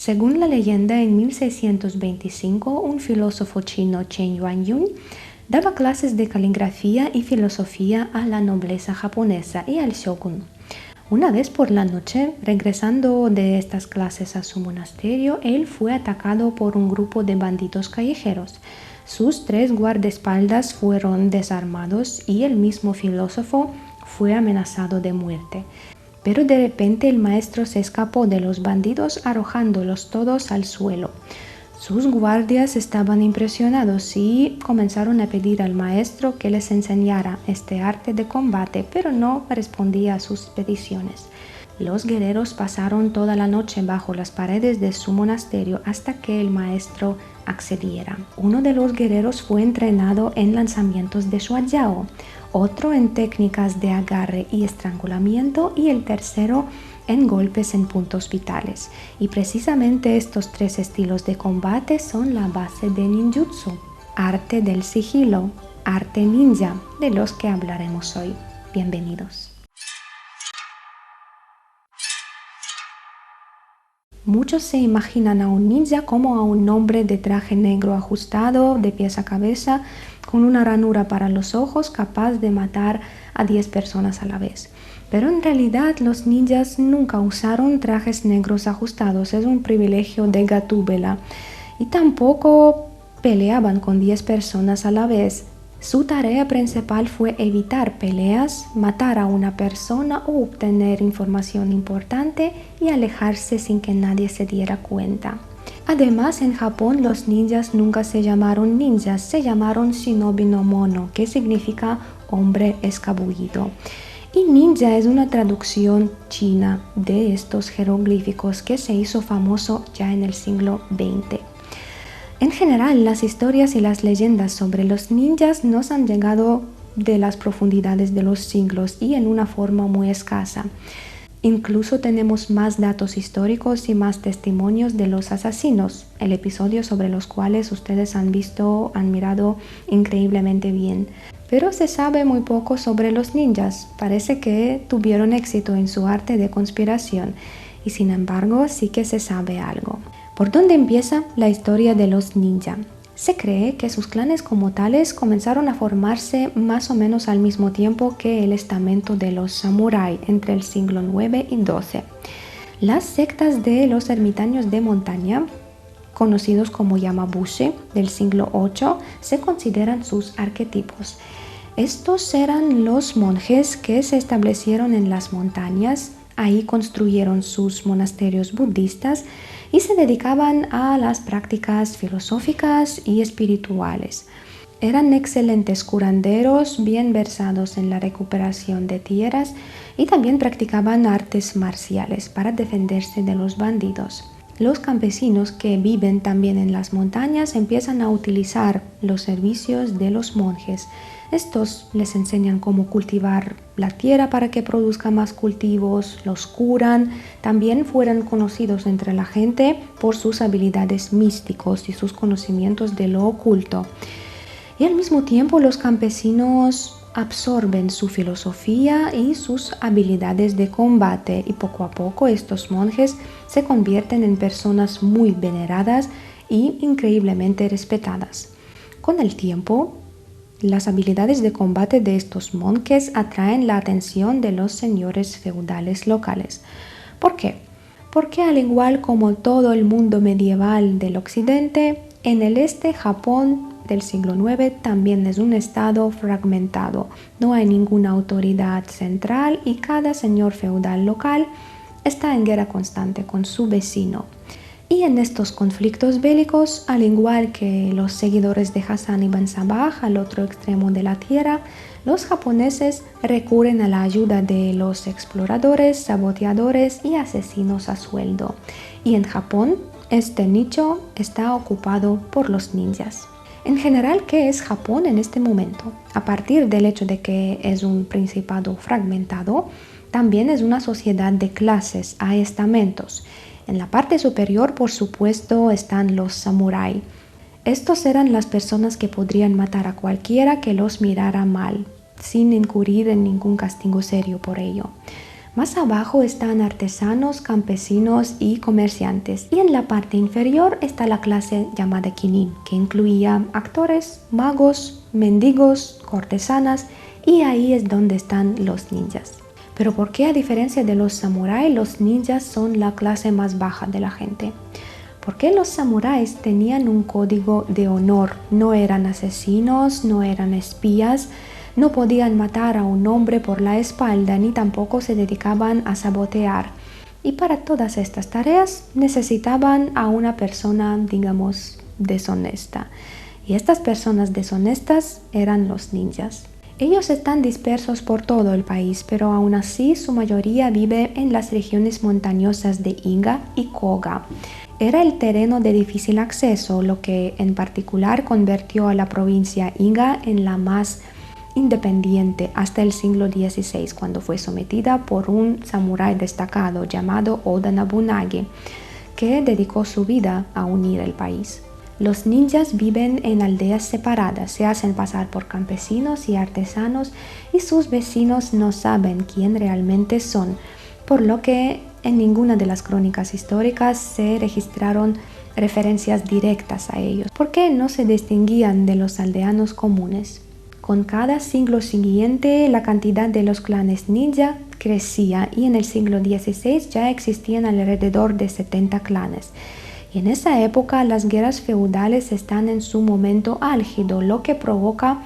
Según la leyenda, en 1625, un filósofo chino, Chen Yuanyun, daba clases de caligrafía y filosofía a la nobleza japonesa y al shogun. Una vez por la noche, regresando de estas clases a su monasterio, él fue atacado por un grupo de bandidos callejeros. Sus 3 guardaespaldas fueron desarmados y el mismo filósofo fue amenazado de muerte. Pero de repente el maestro se escapó de los bandidos arrojándolos todos al suelo. Sus guardias estaban impresionados y comenzaron a pedir al maestro que les enseñara este arte de combate, pero no respondía a sus peticiones. Los guerreros pasaron toda la noche bajo las paredes de su monasterio hasta que el maestro accediera. Uno de los guerreros fue entrenado en lanzamientos de shuajiao, otro en técnicas de agarre y estrangulamiento y el tercero en golpes en puntos vitales. Y precisamente estos 3 estilos de combate son la base de ninjutsu, arte del sigilo, arte ninja, de los que hablaremos hoy. Bienvenidos. Muchos se imaginan a un ninja como a un hombre de traje negro ajustado de pies a cabeza, con una ranura para los ojos, capaz de matar a 10 personas a la vez. Pero en realidad los ninjas nunca usaron trajes negros ajustados, es un privilegio de Gatúbela, y tampoco peleaban con 10 personas a la vez. Su tarea principal fue evitar peleas, matar a una persona o obtener información importante y alejarse sin que nadie se diera cuenta. Además, en Japón los ninjas nunca se llamaron ninjas, se llamaron shinobi no mono, que significa hombre escabullido. Y ninja es una traducción china de estos jeroglíficos que se hizo famoso ya en el siglo XX. En general, las historias y las leyendas sobre los ninjas nos han llegado de las profundidades de los siglos y en una forma muy escasa. Incluso tenemos más datos históricos y más testimonios de los asesinos, el episodio sobre los cuales ustedes han mirado increíblemente bien. Pero se sabe muy poco sobre los ninjas, parece que tuvieron éxito en su arte de conspiración y sin embargo sí que se sabe algo. ¿Por dónde empieza la historia de los ninja? Se cree que sus clanes como tales comenzaron a formarse más o menos al mismo tiempo que el estamento de los samurái entre el siglo IX y XII. Las sectas de los ermitaños de montaña, conocidos como Yamabushi, del siglo VIII, se consideran sus arquetipos. Estos eran los monjes que se establecieron en las montañas, ahí construyeron sus monasterios budistas y se dedicaban a las prácticas filosóficas y espirituales. Eran excelentes curanderos, bien versados en la recuperación de tierras y también practicaban artes marciales para defenderse de los bandidos. Los campesinos que viven también en las montañas empiezan a utilizar los servicios de los monjes. Estos les enseñan cómo cultivar la tierra para que produzca más cultivos, los curan. También fueron conocidos entre la gente por sus habilidades místicos y sus conocimientos de lo oculto. Y al mismo tiempo los campesinos absorben su filosofía y sus habilidades de combate y poco a poco estos monjes se convierten en personas muy veneradas y increíblemente respetadas. Con el tiempo, las habilidades de combate de estos monjes atraen la atención de los señores feudales locales. ¿Por qué? Porque al igual como todo el mundo medieval del occidente, en el este Japón del siglo IX también es un estado fragmentado. No hay ninguna autoridad central y cada señor feudal local está en guerra constante con su vecino. Y en estos conflictos bélicos, al igual que los seguidores de Hassan ibn Sabah al otro extremo de la tierra, los japoneses recurren a la ayuda de los exploradores, saboteadores y asesinos a sueldo. Y en Japón, este nicho está ocupado por los ninjas. En general, ¿qué es Japón en este momento? A partir del hecho de que es un principado fragmentado, también es una sociedad de clases, hay estamentos. En la parte superior, por supuesto, están los samurái. Estos eran las personas que podrían matar a cualquiera que los mirara mal, sin incurrir en ningún castigo serio por ello. Más abajo están artesanos, campesinos y comerciantes. Y en la parte inferior está la clase llamada Kinin, que incluía actores, magos, mendigos, cortesanas, y ahí es donde están los ninjas. Pero ¿por qué a diferencia de los samuráis, los ninjas son la clase más baja de la gente? Porque los samuráis tenían un código de honor, no eran asesinos, no eran espías, no podían matar a un hombre por la espalda ni tampoco se dedicaban a sabotear. Y para todas estas tareas necesitaban a una persona, digamos, deshonesta. Y estas personas deshonestas eran los ninjas. Ellos están dispersos por todo el país, pero aún así su mayoría vive en las regiones montañosas de Iga y Koga. Era el terreno de difícil acceso, lo que en particular convirtió a la provincia Iga en la más independiente hasta el siglo XVI, cuando fue sometida por un samurái destacado llamado Oda Nobunaga, que dedicó su vida a unir el país. Los ninjas viven en aldeas separadas, se hacen pasar por campesinos y artesanos y sus vecinos no saben quién realmente son, por lo que en ninguna de las crónicas históricas se registraron referencias directas a ellos, porque no se distinguían de los aldeanos comunes. Con cada siglo siguiente, la cantidad de los clanes ninja crecía y en el siglo XVI ya existían alrededor de 70 clanes. Y en esa época las guerras feudales están en su momento álgido, lo que provoca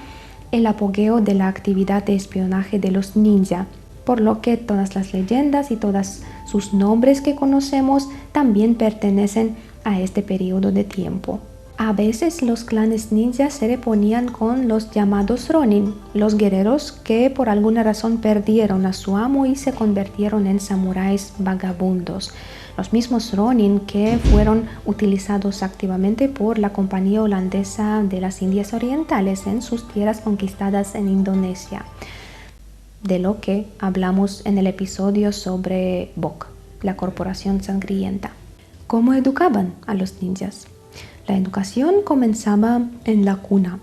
el apogeo de la actividad de espionaje de los ninja, por lo que todas las leyendas y todos sus nombres que conocemos también pertenecen a este periodo de tiempo. A veces los clanes ninjas se reponían con los llamados Ronin, los guerreros que por alguna razón perdieron a su amo y se convirtieron en samuráis vagabundos. Los mismos Ronin que fueron utilizados activamente por la Compañía Holandesa de las Indias Orientales en sus tierras conquistadas en Indonesia, de lo que hablamos en el episodio sobre Bok, la corporación sangrienta. ¿Cómo educaban a los ninjas? La educación comenzaba en la cuna.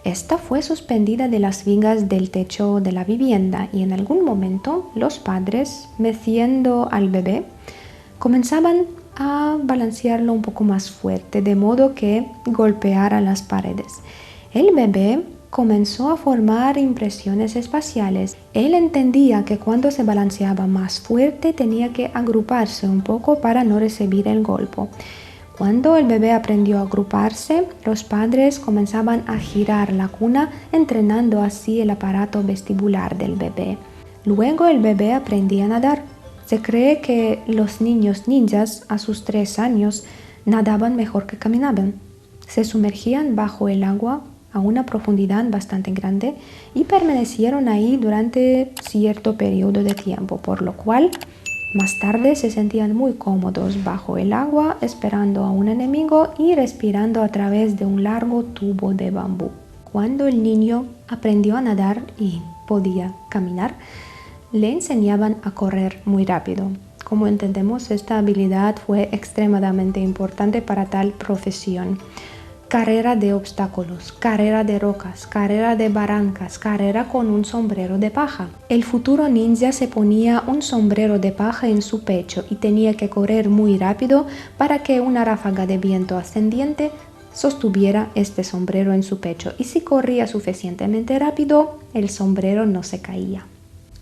Esta fue suspendida de las vigas del techo de la vivienda y en algún momento los padres, meciendo al bebé, comenzaban a balancearlo un poco más fuerte, de modo que golpeara las paredes. El bebé comenzó a formar impresiones espaciales. Él entendía que cuando se balanceaba más fuerte tenía que agruparse un poco para no recibir el golpe. Cuando el bebé aprendió a agruparse, los padres comenzaban a girar la cuna, entrenando así el aparato vestibular del bebé. Luego el bebé aprendía a nadar. Se cree que los niños ninjas a sus 3 años nadaban mejor que caminaban. Se sumergían bajo el agua a una profundidad bastante grande y permanecieron ahí durante cierto periodo de tiempo, por lo cual más tarde se sentían muy cómodos bajo el agua, esperando a un enemigo y respirando a través de un largo tubo de bambú. Cuando el niño aprendió a nadar y podía caminar, le enseñaban a correr muy rápido. Como entendemos, esta habilidad fue extremadamente importante para tal profesión. Carrera de obstáculos, carrera de rocas, carrera de barrancas, carrera con un sombrero de paja. El futuro ninja se ponía un sombrero de paja en su pecho y tenía que correr muy rápido para que una ráfaga de viento ascendiente sostuviera este sombrero en su pecho, y si corría suficientemente rápido, el sombrero no se caía.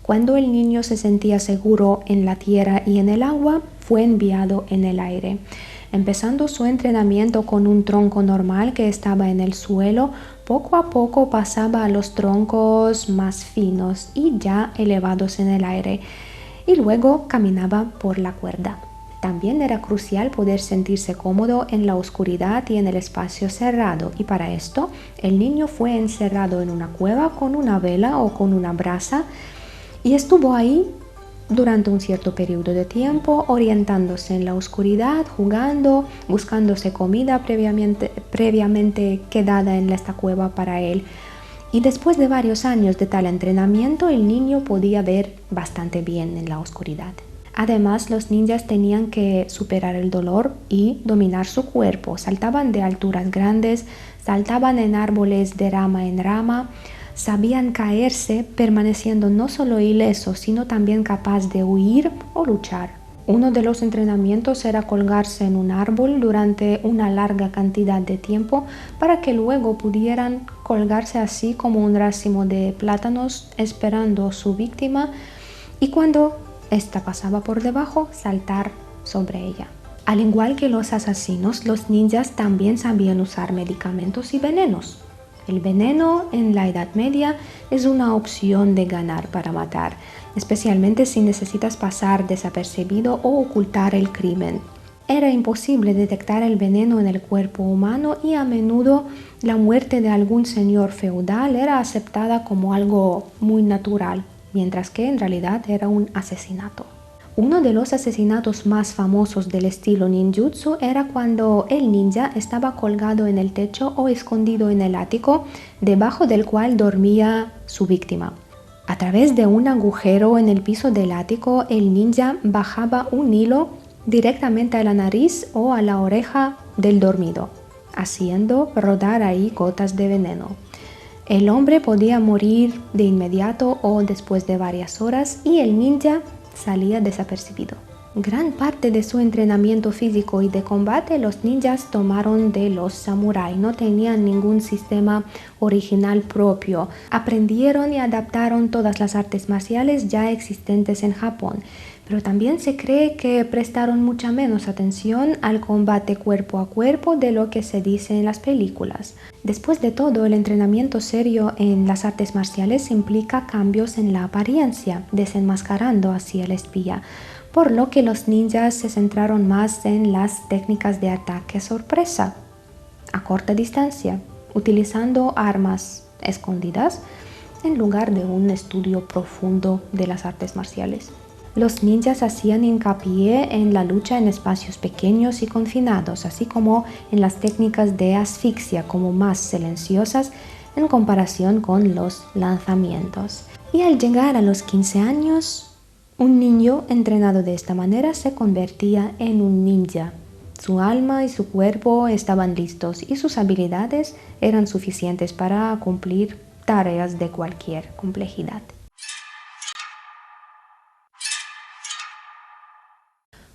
Cuando el niño se sentía seguro en la tierra y en el agua, fue enviado en el aire. Empezando su entrenamiento con un tronco normal que estaba en el suelo, poco a poco pasaba a los troncos más finos y ya elevados en el aire, y luego caminaba por la cuerda. También era crucial poder sentirse cómodo en la oscuridad y en el espacio cerrado, y para esto el niño fue encerrado en una cueva con una vela o con una brasa y estuvo ahí durante un cierto periodo de tiempo, orientándose en la oscuridad, jugando, buscándose comida previamente quedada en esta cueva para él. Y después de varios años de tal entrenamiento, el niño podía ver bastante bien en la oscuridad. Además, los ninjas tenían que superar el dolor y dominar su cuerpo. Saltaban de alturas grandes, saltaban en árboles de rama en rama, sabían caerse permaneciendo no solo ilesos, sino también capaz de huir o luchar. Uno de los entrenamientos era colgarse en un árbol durante una larga cantidad de tiempo para que luego pudieran colgarse así como un racimo de plátanos esperando su víctima y cuando ésta pasaba por debajo saltar sobre ella. Al igual que los asesinos, los ninjas también sabían usar medicamentos y venenos. El veneno en la Edad Media es una opción de ganar para matar, especialmente si necesitas pasar desapercibido o ocultar el crimen. Era imposible detectar el veneno en el cuerpo humano y a menudo la muerte de algún señor feudal era aceptada como algo muy natural, mientras que en realidad era un asesinato. Uno de los asesinatos más famosos del estilo ninjutsu era cuando el ninja estaba colgado en el techo o escondido en el ático, debajo del cual dormía su víctima. A través de un agujero en el piso del ático, el ninja bajaba un hilo directamente a la nariz o a la oreja del dormido, haciendo rodar ahí gotas de veneno. El hombre podía morir de inmediato o después de varias horas y el ninja salía desapercibido. Gran parte de su entrenamiento físico y de combate los ninjas tomaron de los samuráis. No tenían ningún sistema original propio. Aprendieron y adaptaron todas las artes marciales ya existentes en Japón. Pero también se cree que prestaron mucha menos atención al combate cuerpo a cuerpo de lo que se dice en las películas. Después de todo, el entrenamiento serio en las artes marciales implica cambios en la apariencia, desenmascarando así al espía, por lo que los ninjas se centraron más en las técnicas de ataque sorpresa, a corta distancia, utilizando armas escondidas en lugar de un estudio profundo de las artes marciales. Los ninjas hacían hincapié en la lucha en espacios pequeños y confinados, así como en las técnicas de asfixia como más silenciosas en comparación con los lanzamientos. Y al llegar a los 15 años, un niño entrenado de esta manera se convertía en un ninja. Su alma y su cuerpo estaban listos y sus habilidades eran suficientes para cumplir tareas de cualquier complejidad.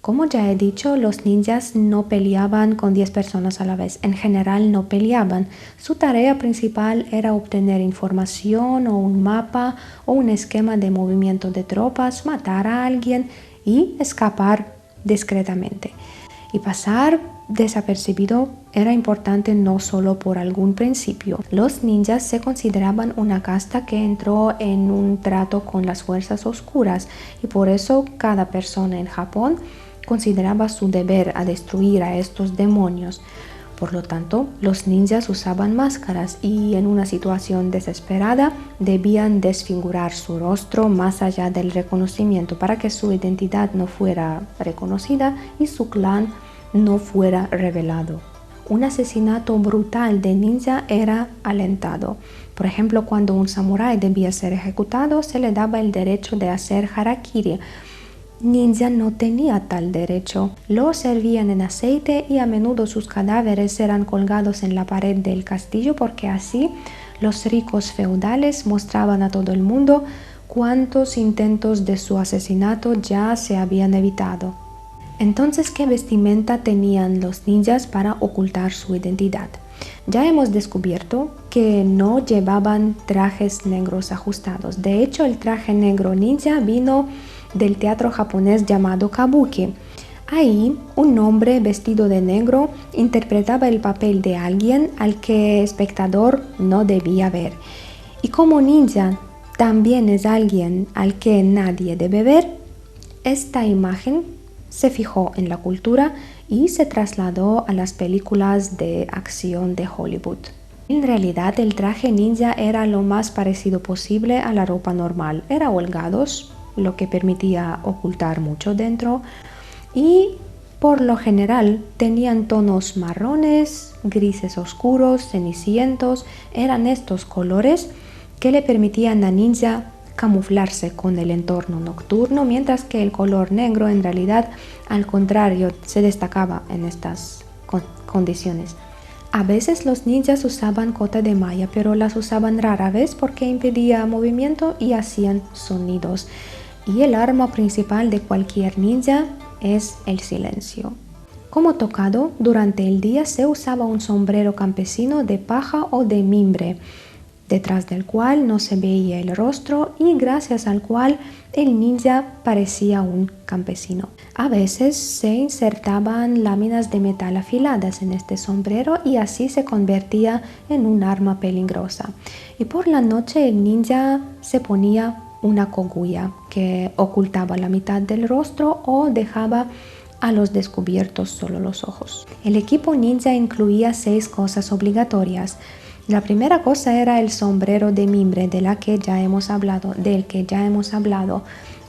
Como ya he dicho, los ninjas no peleaban con 10 personas a la vez. En general no peleaban. Su tarea principal era obtener información o un mapa o un esquema de movimiento de tropas, matar a alguien y escapar discretamente. Y pasar desapercibido era importante no solo por algún principio. Los ninjas se consideraban una casta que entró en un trato con las fuerzas oscuras y por eso cada persona en Japón consideraba su deber a destruir a estos demonios. Por lo tanto, los ninjas usaban máscaras y en una situación desesperada debían desfigurar su rostro más allá del reconocimiento para que su identidad no fuera reconocida y su clan no fuera revelado. Un asesinato brutal de ninja era alentado. Por ejemplo, cuando un samurái debía ser ejecutado, se le daba el derecho de hacer harakiri. Ninja no tenía tal derecho. Lo servían en aceite y a menudo sus cadáveres eran colgados en la pared del castillo porque así los ricos feudales mostraban a todo el mundo cuántos intentos de su asesinato ya se habían evitado. Entonces, ¿qué vestimenta tenían los ninjas para ocultar su identidad? Ya hemos descubierto que no llevaban trajes negros ajustados. De hecho, el traje negro ninja vino del teatro japonés llamado kabuki. Ahí, un hombre vestido de negro interpretaba el papel de alguien al que el espectador no debía ver. Y como ninja también es alguien al que nadie debe ver, esta imagen se fijó en la cultura y se trasladó a las películas de acción de Hollywood. En realidad, el traje ninja era lo más parecido posible a la ropa normal. Era holgados, lo que permitía ocultar mucho dentro, y por lo general tenían tonos marrones, grises oscuros, cenicientos. Eran estos colores que le permitían a ninja camuflarse con el entorno nocturno, mientras que el color negro en realidad, al contrario, se destacaba en estas condiciones. A veces los ninjas usaban cota de malla, pero las usaban rara vez porque impedía movimiento y hacían sonidos. Y el arma principal de cualquier ninja es el silencio. Como tocado, durante el día se usaba un sombrero campesino de paja o de mimbre, detrás del cual no se veía el rostro y gracias al cual el ninja parecía un campesino. A veces se insertaban láminas de metal afiladas en este sombrero y así se convertía en un arma peligrosa. Y por la noche el ninja se ponía una cogulla que ocultaba la mitad del rostro o dejaba a los descubiertos solo los ojos. El equipo ninja incluía 6 cosas obligatorias. La primera cosa era el sombrero de mimbre del que ya hemos hablado.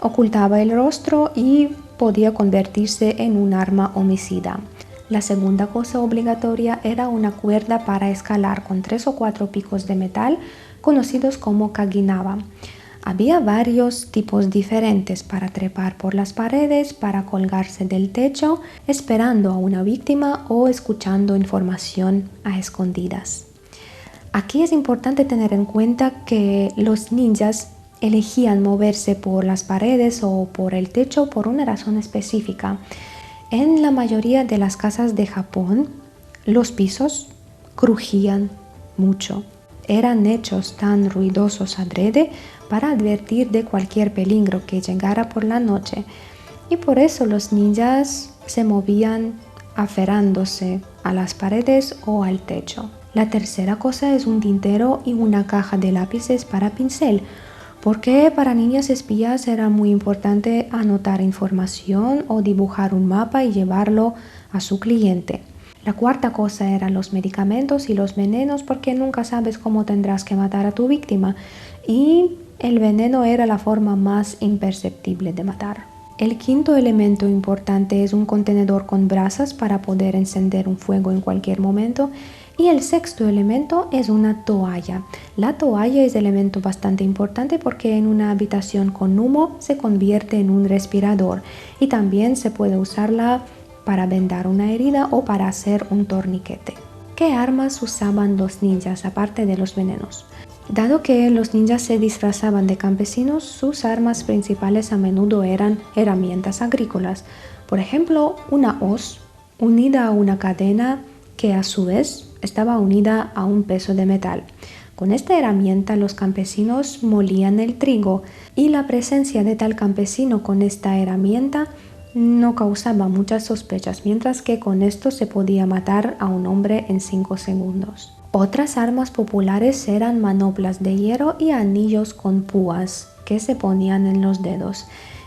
Ocultaba el rostro y podía convertirse en un arma homicida. La segunda cosa obligatoria era una cuerda para escalar con 3 o 4 picos de metal conocidos como kaginaba. Había varios tipos diferentes para trepar por las paredes, para colgarse del techo, esperando a una víctima o escuchando información a escondidas. Aquí es importante tener en cuenta que los ninjas elegían moverse por las paredes o por el techo por una razón específica. En la mayoría de las casas de Japón, los pisos crujían mucho. Eran hechos tan ruidosos adrede para advertir de cualquier peligro que llegara por la noche. Y por eso los ninjas se movían aferrándose a las paredes o al techo. La tercera cosa es un tintero y una caja de lápices para pincel, porque para niños espías era muy importante anotar información o dibujar un mapa y llevarlo a su cliente. La cuarta cosa eran los medicamentos y los venenos, porque nunca sabes cómo tendrás que matar a tu víctima y el veneno era la forma más imperceptible de matar. El quinto elemento importante es un contenedor con brasas para poder encender un fuego en cualquier momento. Y el sexto elemento es una toalla. La toalla es elemento bastante importante porque en una habitación con humo se convierte en un respirador y también se puede usarla para vendar una herida o para hacer un torniquete. ¿Qué armas usaban los ninjas aparte de los venenos? Dado que los ninjas se disfrazaban de campesinos, sus armas principales a menudo eran herramientas agrícolas. Por ejemplo, una hoz unida a una cadena que a su vez estaba unida a un peso de metal. Con esta herramienta los campesinos molían el trigo y la presencia de tal campesino con esta herramienta no causaba muchas sospechas, mientras que con esto se podía matar a un hombre en 5 segundos. Otras armas populares eran manoplas de hierro y anillos con púas que se ponían en los dedos.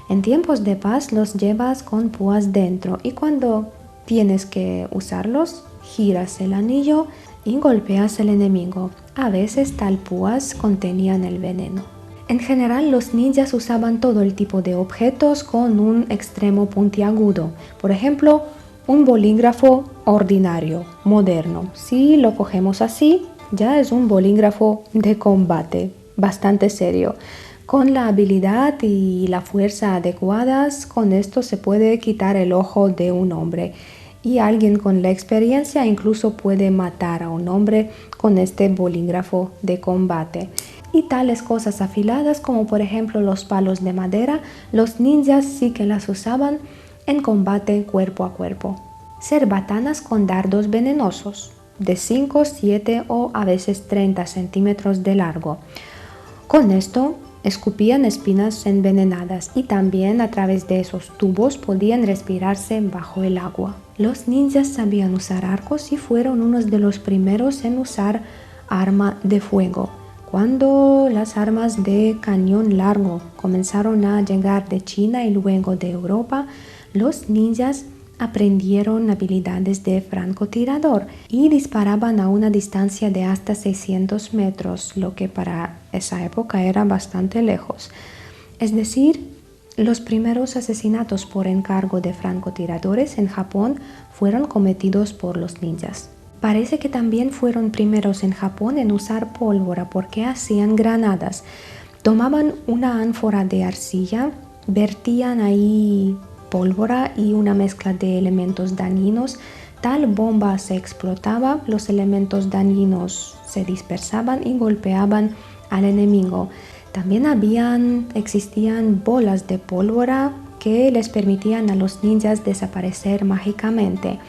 En tiempos de paz los llevas con púas dentro y cuando tienes que usarlos, giras el anillo y golpeas al enemigo. A veces tal púas contenían el veneno. En general, los ninjas usaban todo el tipo de objetos con un extremo puntiagudo. Por ejemplo, un bolígrafo ordinario, moderno. Si lo cogemos así, ya es un bolígrafo de combate, bastante serio. Con la habilidad y la fuerza adecuadas, con esto se puede quitar el ojo de un hombre. Y alguien con la experiencia incluso puede matar a un hombre con este bolígrafo de combate. Y tales cosas afiladas como por ejemplo los palos de madera, los ninjas sí que las usaban en combate cuerpo a cuerpo. Cerbatanas con dardos venenosos de 5, 7 o a veces 30 centímetros de largo. Con esto escupían espinas envenenadas y también a través de esos tubos podían respirarse bajo el agua. Los ninjas sabían usar arcos y fueron unos de los primeros en usar arma de fuego. Cuando las armas de cañón largo comenzaron a llegar de China y luego de Europa, los ninjas aprendieron habilidades de francotirador y disparaban a una distancia de hasta 600 metros, lo que para esa época era bastante lejos. Es decir, los primeros asesinatos por encargo de francotiradores en Japón fueron cometidos por los ninjas. Parece que también fueron primeros en Japón en usar pólvora porque hacían granadas. Tomaban una ánfora de arcilla, vertían ahí pólvora y una mezcla de elementos dañinos tal bomba se explotaba, los elementos dañinos se dispersaban y golpeaban al enemigo. También existían bolas de pólvora que les permitían a los ninjas desaparecer mágicamente.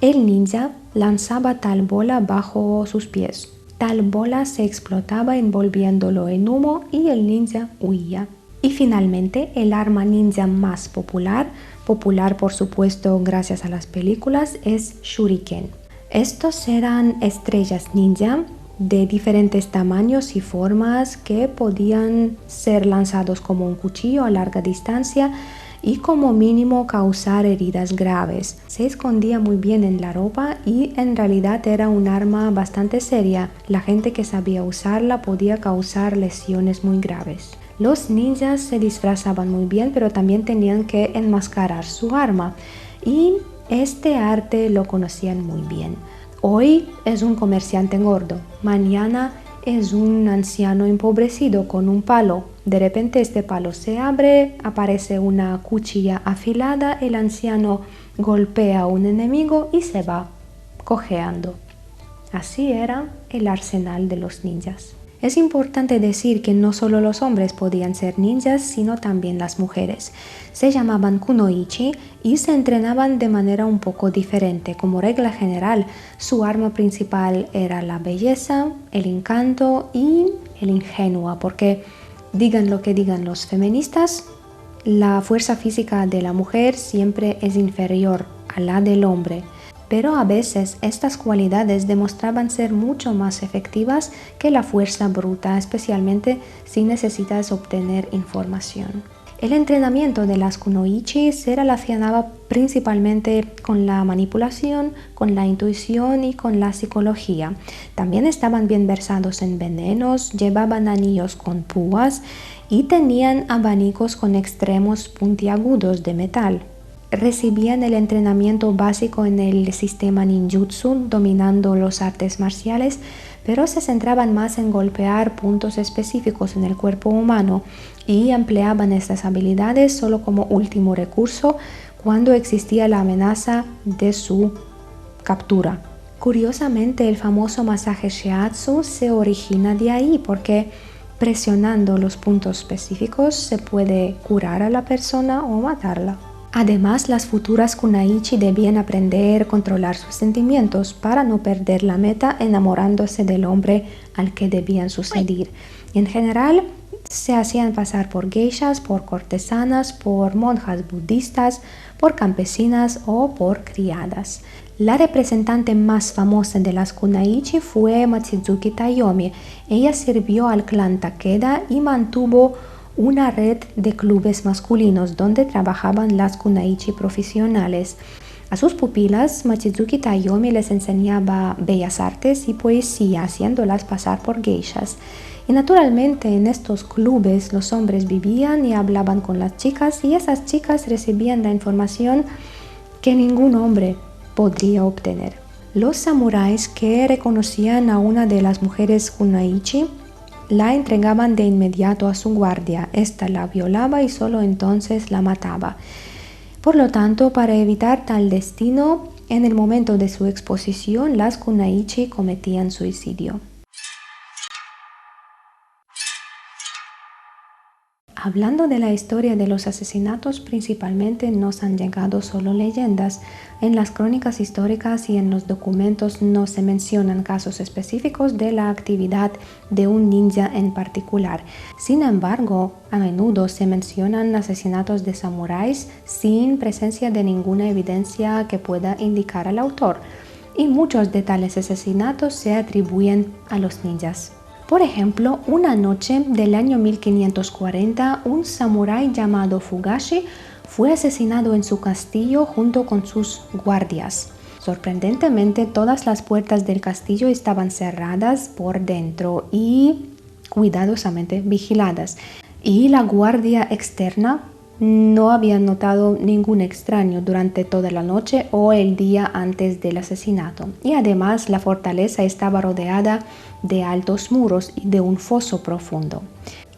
El ninja lanzaba tal bola bajo sus pies. Tal bola se explotaba envolviéndolo en humo y el ninja huía. Y finalmente, el arma ninja más popular por supuesto gracias a las películas, es shuriken. Estos eran estrellas ninja de diferentes tamaños y formas que podían ser lanzados como un cuchillo a larga distancia y como mínimo causar heridas graves. Se escondía muy bien en la ropa y en realidad era un arma bastante seria. La gente que sabía usarla podía causar lesiones muy graves. Los ninjas se disfrazaban muy bien, pero también tenían que enmascarar su arma y este arte lo conocían muy bien. Hoy es un comerciante gordo, mañana es un anciano empobrecido con un palo. De repente este palo se abre, aparece una cuchilla afilada, el anciano golpea a un enemigo y se va cojeando. Así era el arsenal de los ninjas. Es importante decir que no solo los hombres podían ser ninjas, sino también las mujeres. Se llamaban kunoichi y se entrenaban de manera un poco diferente. Como regla general, su arma principal era la belleza, el encanto y el ingenua, porque digan lo que digan los feministas, la fuerza física de la mujer siempre es inferior a la del hombre. Pero a veces estas cualidades demostraban ser mucho más efectivas que la fuerza bruta, especialmente si necesitas obtener información. El entrenamiento de las kunoichi se relacionaba principalmente con la manipulación, con la intuición y con la psicología. También estaban bien versados en venenos, llevaban anillos con púas y tenían abanicos con extremos puntiagudos de metal. Recibían el entrenamiento básico en el sistema ninjutsu, dominando los artes marciales, pero se centraban más en golpear puntos específicos en el cuerpo humano y empleaban estas habilidades solo como último recurso cuando existía la amenaza de su captura. Curiosamente, el famoso masaje shiatsu se origina de ahí porque presionando los puntos específicos se puede curar a la persona o matarla. Además, las futuras kunoichi debían aprender a controlar sus sentimientos para no perder la meta enamorándose del hombre al que debían suceder. En general, se hacían pasar por geishas, por cortesanas, por monjas budistas, por campesinas o por criadas. La representante más famosa de las kunoichi fue Machizuki Tayomi. Ella sirvió al clan Takeda y mantuvo una red de clubes masculinos donde trabajaban las kunoichi profesionales. A sus pupilas, Machizuki Tayomi les enseñaba bellas artes y poesía, haciéndolas pasar por geishas. Y naturalmente en estos clubes los hombres vivían y hablaban con las chicas y esas chicas recibían la información que ningún hombre podría obtener. Los samuráis que reconocían a una de las mujeres kunoichi la entregaban de inmediato a su guardia. Esta la violaba y solo entonces la mataba. Por lo tanto, para evitar tal destino, en el momento de su exposición, las kunoichi cometían suicidio. Hablando de la historia de los asesinatos, principalmente nos han llegado solo leyendas. En las crónicas históricas y en los documentos no se mencionan casos específicos de la actividad de un ninja en particular. Sin embargo, a menudo se mencionan asesinatos de samuráis sin presencia de ninguna evidencia que pueda indicar al autor, y muchos de tales asesinatos se atribuyen a los ninjas. Por ejemplo, una noche del año 1540, un samurái llamado Fugashi fue asesinado en su castillo junto con sus guardias. Sorprendentemente, todas las puertas del castillo estaban cerradas por dentro y cuidadosamente vigiladas, y la guardia externa no había notado ningún extraño durante toda la noche o el día antes del asesinato. Y además la fortaleza estaba rodeada de altos muros y de un foso profundo.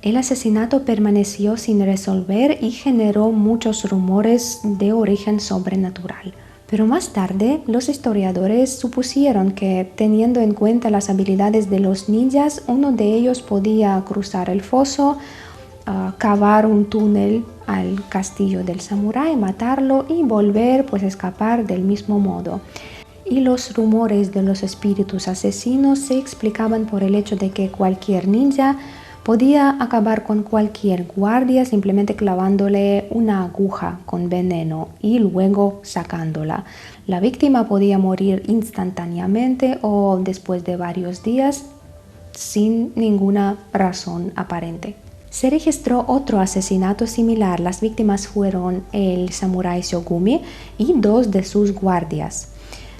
El asesinato permaneció sin resolver y generó muchos rumores de origen sobrenatural. Pero más tarde, los historiadores supusieron que, teniendo en cuenta las habilidades de los ninjas, uno de ellos podía cruzar el foso, cavar un túnel al castillo del samurái, matarlo y volver, pues escapar del mismo modo. Y los rumores de los espíritus asesinos se explicaban por el hecho de que cualquier ninja podía acabar con cualquier guardia simplemente clavándole una aguja con veneno y luego sacándola. La víctima podía morir instantáneamente o después de varios días sin ninguna razón aparente. Se registró otro asesinato similar. Las víctimas fueron el samurái Shogumi y 2 de sus guardias.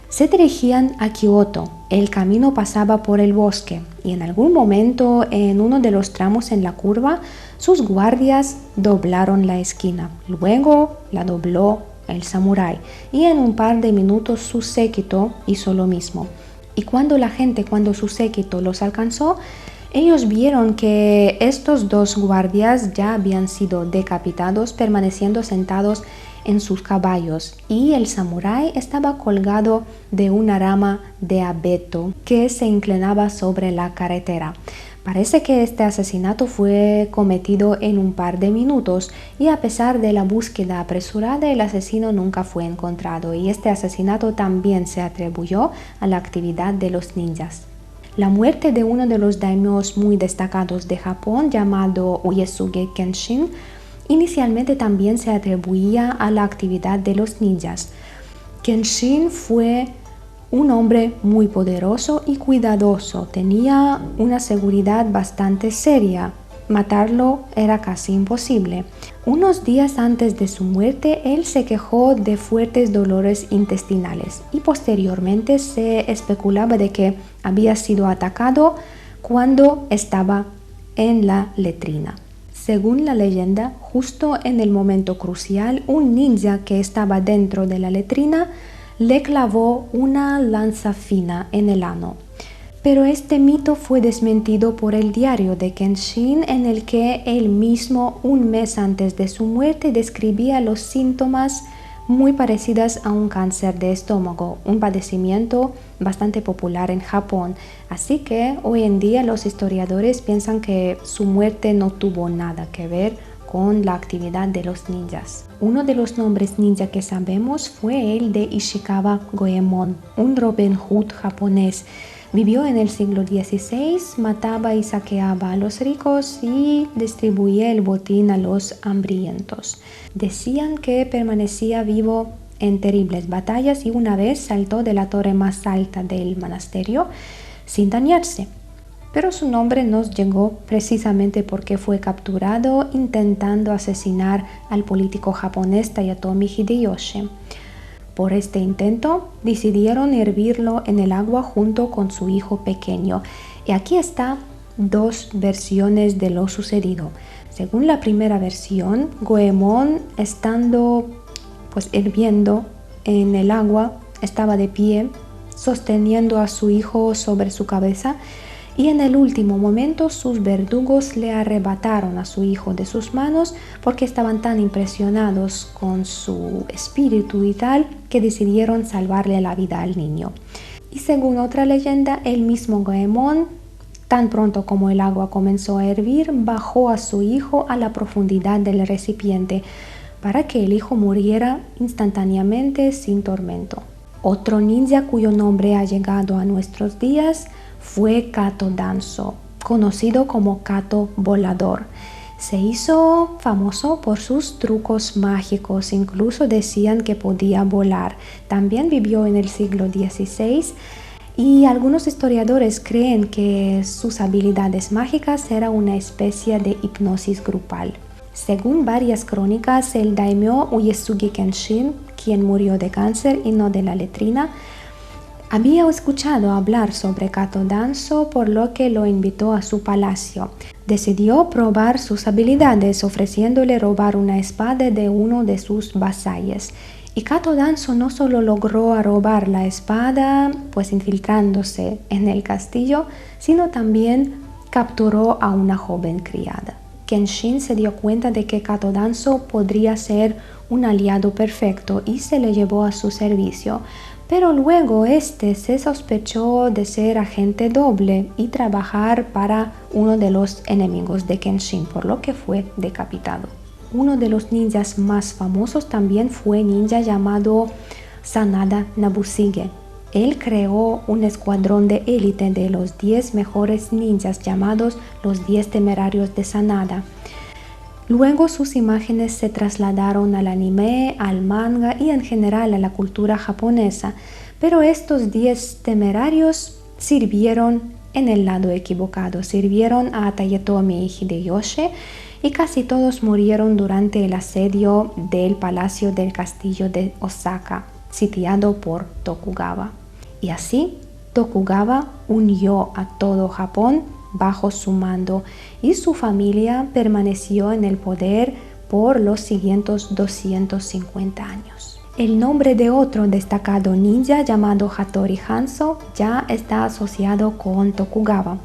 Se dirigían a Kioto. El camino pasaba por el bosque y en algún momento, en uno de los tramos en la curva, sus guardias doblaron la esquina. Luego la dobló el samurái y en un par de minutos su séquito hizo lo mismo. Y cuando su séquito los alcanzó, ellos vieron que estos 2 guardias ya habían sido decapitados, permaneciendo sentados en sus caballos, y el samurái estaba colgado de una rama de abeto que se inclinaba sobre la carretera. Parece que este asesinato fue cometido en un par de minutos y a pesar de la búsqueda apresurada, el asesino nunca fue encontrado, y este asesinato también se atribuyó a la actividad de los ninjas. La muerte de uno de los daimyos muy destacados de Japón, llamado Uesugi Kenshin, inicialmente también se atribuía a la actividad de los ninjas. Kenshin fue un hombre muy poderoso y cuidadoso, tenía una seguridad bastante seria. Matarlo era casi imposible. Unos días antes de su muerte, él se quejó de fuertes dolores intestinales y posteriormente se especulaba de que había sido atacado cuando estaba en la letrina. Según la leyenda, justo en el momento crucial, un ninja que estaba dentro de la letrina le clavó una lanza fina en el ano. Pero este mito fue desmentido por el diario de Kenshin, en el que él mismo, un mes antes de su muerte, describía los síntomas muy parecidos a un cáncer de estómago, un padecimiento bastante popular en Japón. Así que hoy en día los historiadores piensan que su muerte no tuvo nada que ver con la actividad de los ninjas. Uno de los nombres ninja que sabemos fue el de Ishikawa Goemon, un Robin Hood japonés. Vivió en el siglo XVI, mataba y saqueaba a los ricos y distribuía el botín a los hambrientos. Decían que permanecía vivo en terribles batallas y una vez saltó de la torre más alta del monasterio sin dañarse. Pero su nombre nos llegó precisamente porque fue capturado intentando asesinar al político japonés Toyotomi Hideyoshi. Por este intento, decidieron hervirlo en el agua junto con su hijo pequeño. Y aquí están 2 versiones de lo sucedido. Según la primera versión, Goemon, estando hirviendo en el agua, estaba de pie, sosteniendo a su hijo sobre su cabeza, y en el último momento sus verdugos le arrebataron a su hijo de sus manos porque estaban tan impresionados con su espíritu y tal que decidieron salvarle la vida al niño. Y según otra leyenda, el mismo Goemon, tan pronto como el agua comenzó a hervir, bajó a su hijo a la profundidad del recipiente para que el hijo muriera instantáneamente sin tormento. Otro ninja cuyo nombre ha llegado a nuestros días fue Kato Danzo, conocido como Kato Volador. Se hizo famoso por sus trucos mágicos, incluso decían que podía volar. También vivió en el siglo XVI y algunos historiadores creen que sus habilidades mágicas eran una especie de hipnosis grupal. Según varias crónicas, el daimyo Uesugi Kenshin, quien murió de cáncer y no de la letrina, había escuchado hablar sobre Kato Danzo, por lo que lo invitó a su palacio. Decidió probar sus habilidades ofreciéndole robar una espada de uno de sus vasallos. Y Kato Danzo no solo logró robar la espada, infiltrándose en el castillo, sino también capturó a una joven criada. Kenshin se dio cuenta de que Kato Danzo podría ser un aliado perfecto y se le llevó a su servicio. Pero luego se sospechó de ser agente doble y trabajar para uno de los enemigos de Kenshin, por lo que fue decapitado. Uno de los ninjas más famosos también fue ninja llamado Sanada Nobushige. Él creó un escuadrón de élite de los 10 mejores ninjas llamados los 10 temerarios de Sanada. Luego sus imágenes se trasladaron al anime, al manga y en general a la cultura japonesa, pero estos 10 temerarios sirvieron en el lado equivocado, sirvieron a Toyotomi Hideyoshi y casi todos murieron durante el asedio del palacio del castillo de Osaka, sitiado por Tokugawa. Y así, Tokugawa unió a todo Japón bajo su mando y su familia permaneció en el poder por los siguientes 250 años. El nombre de otro destacado ninja llamado Hattori Hanzo ya está asociado con Tokugawa,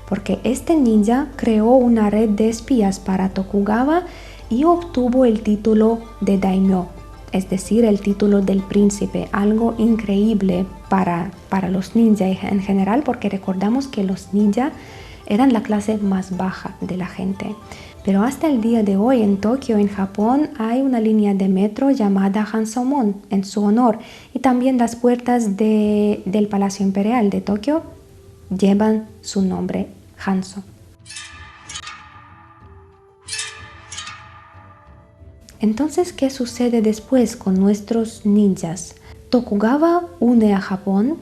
porque este ninja creó una red de espías para Tokugawa y obtuvo el título de daimyo, es decir, el título del príncipe, algo increíble para los ninjas en general, porque recordamos que los ninjas eran la clase más baja de la gente. Pero hasta el día de hoy en Tokio, en Japón, hay una línea de metro llamada Hansomon en su honor, y también las puertas del Palacio Imperial de Tokio llevan su nombre, Hanzo. Entonces, ¿qué sucede después con nuestros ninjas? Tokugawa une a Japón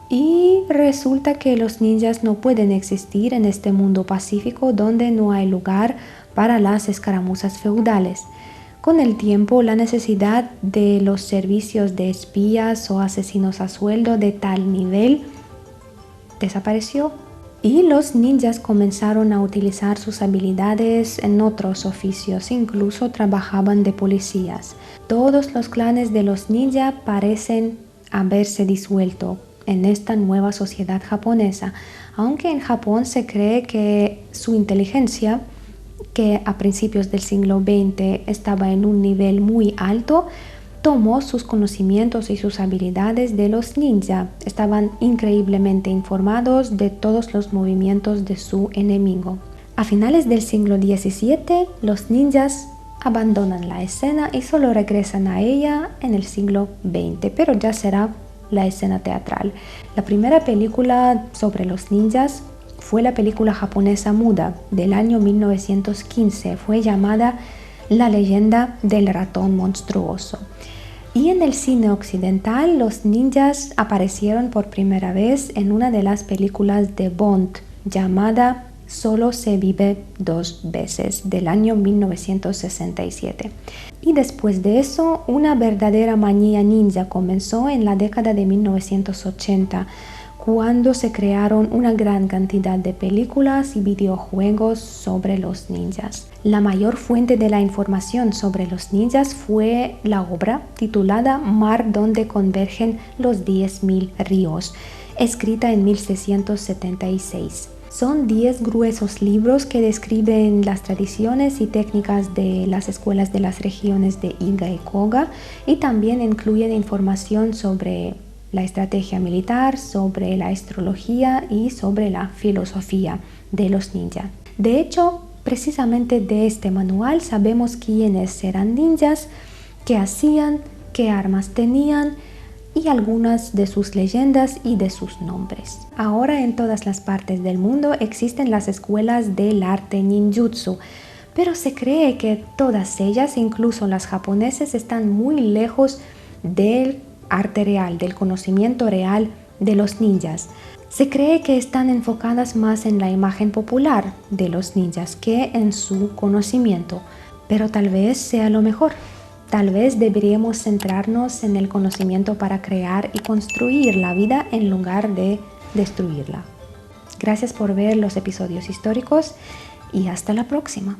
y resulta que los ninjas no pueden existir en este mundo pacífico donde no hay lugar para las escaramuzas feudales. Con el tiempo, la necesidad de los servicios de espías o asesinos a sueldo de tal nivel desapareció y los ninjas comenzaron a utilizar sus habilidades en otros oficios, incluso trabajaban de policías. Todos los clanes de los ninjas parecen haberse disuelto en esta nueva sociedad japonesa, aunque en Japón se cree que su inteligencia, que a principios del siglo XX estaba en un nivel muy alto, tomó sus conocimientos y sus habilidades de los ninja. Estaban increíblemente informados de todos los movimientos de su enemigo. A finales del siglo XVII, los ninjas abandonan la escena y solo regresan a ella en el siglo XX, pero ya será la escena teatral. La primera película sobre los ninjas fue la película japonesa muda del año 1915. Fue llamada La leyenda del ratón monstruoso. Y en el cine occidental, los ninjas aparecieron por primera vez en una de las películas de Bond llamada Solo se vive dos veces del año 1967. Y después de eso, una verdadera manía ninja comenzó en la década de 1980, cuando se crearon una gran cantidad de películas y videojuegos sobre los ninjas. La mayor fuente de la información sobre los ninjas fue la obra titulada Mar donde convergen los 10.000 ríos, escrita en 1676. Son 10 gruesos libros que describen las tradiciones y técnicas de las escuelas de las regiones de Iga y Koga y también incluyen información sobre la estrategia militar, sobre la astrología y sobre la filosofía de los ninjas. De hecho, precisamente de este manual sabemos quiénes eran ninjas, qué hacían, qué armas tenían y algunas de sus leyendas y de sus nombres. Ahora en todas las partes del mundo existen las escuelas del arte ninjutsu, pero se cree que todas ellas, incluso las japonesas, están muy lejos del arte real, del conocimiento real de los ninjas. Se cree que están enfocadas más en la imagen popular de los ninjas que en su conocimiento, pero tal vez sea lo mejor. Tal vez deberíamos centrarnos en el conocimiento para crear y construir la vida en lugar de destruirla. Gracias por ver los episodios históricos y hasta la próxima.